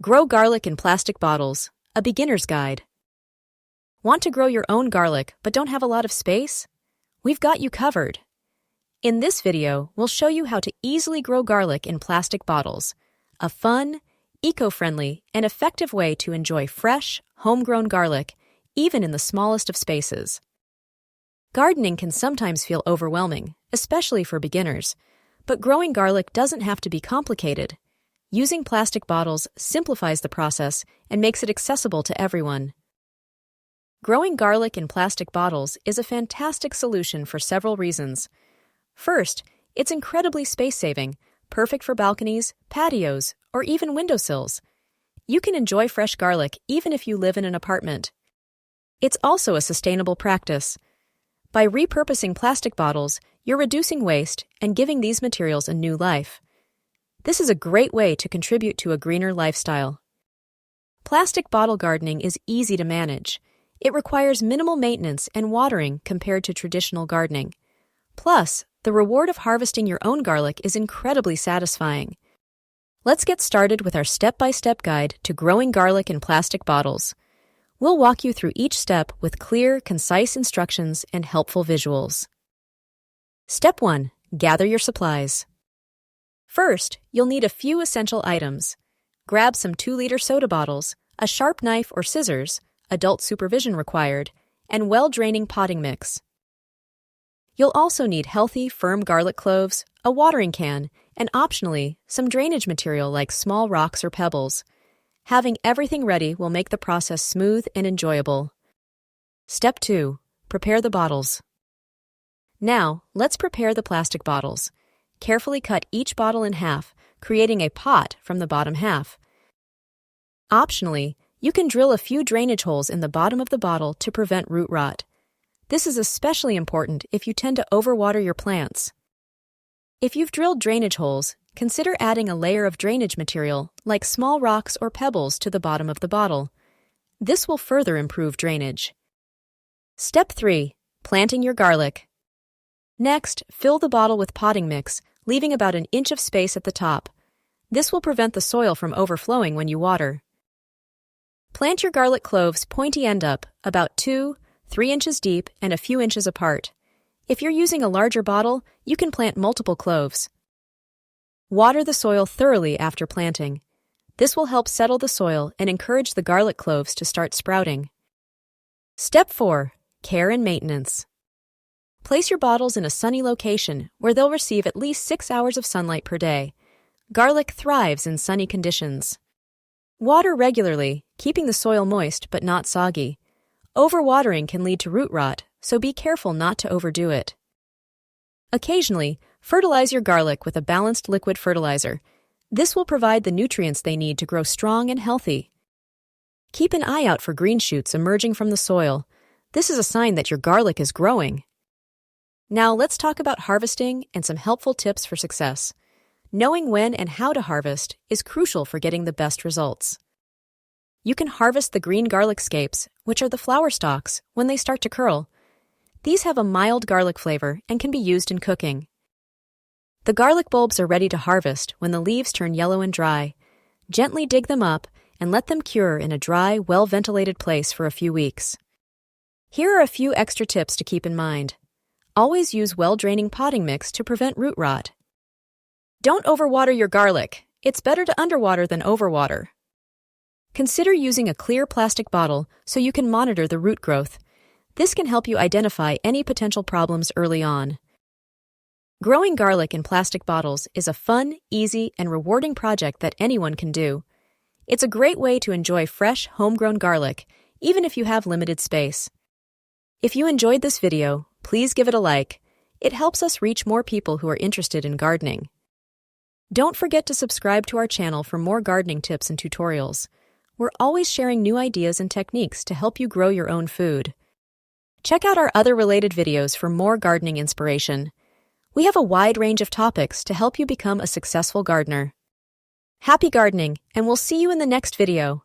Grow garlic in plastic bottles, a beginner's guide. Want to grow your own garlic but don't have a lot of space? We've got you covered. In this video, we'll show you how to easily grow garlic in plastic bottles, a fun, eco-friendly, and effective way to enjoy fresh, homegrown garlic, even in the smallest of spaces. Gardening can sometimes feel overwhelming, especially for beginners, but growing garlic doesn't have to be complicated. Using plastic bottles simplifies the process and makes it accessible to everyone. Growing garlic in plastic bottles is a fantastic solution for several reasons. First, it's incredibly space-saving, perfect for balconies, patios, or even windowsills. You can enjoy fresh garlic even if you live in an apartment. It's also a sustainable practice. By repurposing plastic bottles, you're reducing waste and giving these materials a new life. This is a great way to contribute to a greener lifestyle. Plastic bottle gardening is easy to manage. It requires minimal maintenance and watering compared to traditional gardening. Plus, the reward of harvesting your own garlic is incredibly satisfying. Let's get started with our step-by-step guide to growing garlic in plastic bottles. We'll walk you through each step with clear, concise instructions and helpful visuals. Step 1. Gather your supplies. First, you'll need a few essential items. Grab some 2-liter soda bottles, a sharp knife or scissors, adult supervision required, and well-draining potting mix. You'll also need healthy, firm garlic cloves, a watering can, and optionally, some drainage material like small rocks or pebbles. Having everything ready will make the process smooth and enjoyable. Step 2. Prepare the bottles. Now, let's prepare the plastic bottles. Carefully cut each bottle in half, creating a pot from the bottom half. Optionally, you can drill a few drainage holes in the bottom of the bottle to prevent root rot. This is especially important if you tend to overwater your plants. If you've drilled drainage holes, consider adding a layer of drainage material, like small rocks or pebbles, to the bottom of the bottle. This will further improve drainage. Step 3. Planting your garlic. Next, fill the bottle with potting mix, leaving about an inch of space at the top. This will prevent the soil from overflowing when you water. Plant your garlic cloves pointy end up, about 2-3 inches deep and a few inches apart. If you're using a larger bottle, you can plant multiple cloves. Water the soil thoroughly after planting. This will help settle the soil and encourage the garlic cloves to start sprouting. Step 4. Care and maintenance. Place your bottles in a sunny location where they'll receive at least 6 hours of sunlight per day. Garlic thrives in sunny conditions. Water regularly, keeping the soil moist but not soggy. Overwatering can lead to root rot, so be careful not to overdo it. Occasionally, fertilize your garlic with a balanced liquid fertilizer. This will provide the nutrients they need to grow strong and healthy. Keep an eye out for green shoots emerging from the soil. This is a sign that your garlic is growing. Now let's talk about harvesting and some helpful tips for success. Knowing when and how to harvest is crucial for getting the best results. You can harvest the green garlic scapes, which are the flower stalks, when they start to curl. These have a mild garlic flavor and can be used in cooking. The garlic bulbs are ready to harvest when the leaves turn yellow and dry. Gently dig them up and let them cure in a dry, well-ventilated place for a few weeks. Here are a few extra tips to keep in mind. Always use well-draining potting mix to prevent root rot. Don't overwater your garlic. It's better to underwater than overwater. Consider using a clear plastic bottle so you can monitor the root growth. This can help you identify any potential problems early on. Growing garlic in plastic bottles is a fun, easy, and rewarding project that anyone can do. It's a great way to enjoy fresh, homegrown garlic, even if you have limited space. If you enjoyed this video, please give it a like. It helps us reach more people who are interested in gardening. Don't forget to subscribe to our channel for more gardening tips and tutorials. We're always sharing new ideas and techniques to help you grow your own food. Check out our other related videos for more gardening inspiration. We have a wide range of topics to help you become a successful gardener. Happy gardening, and we'll see you in the next video.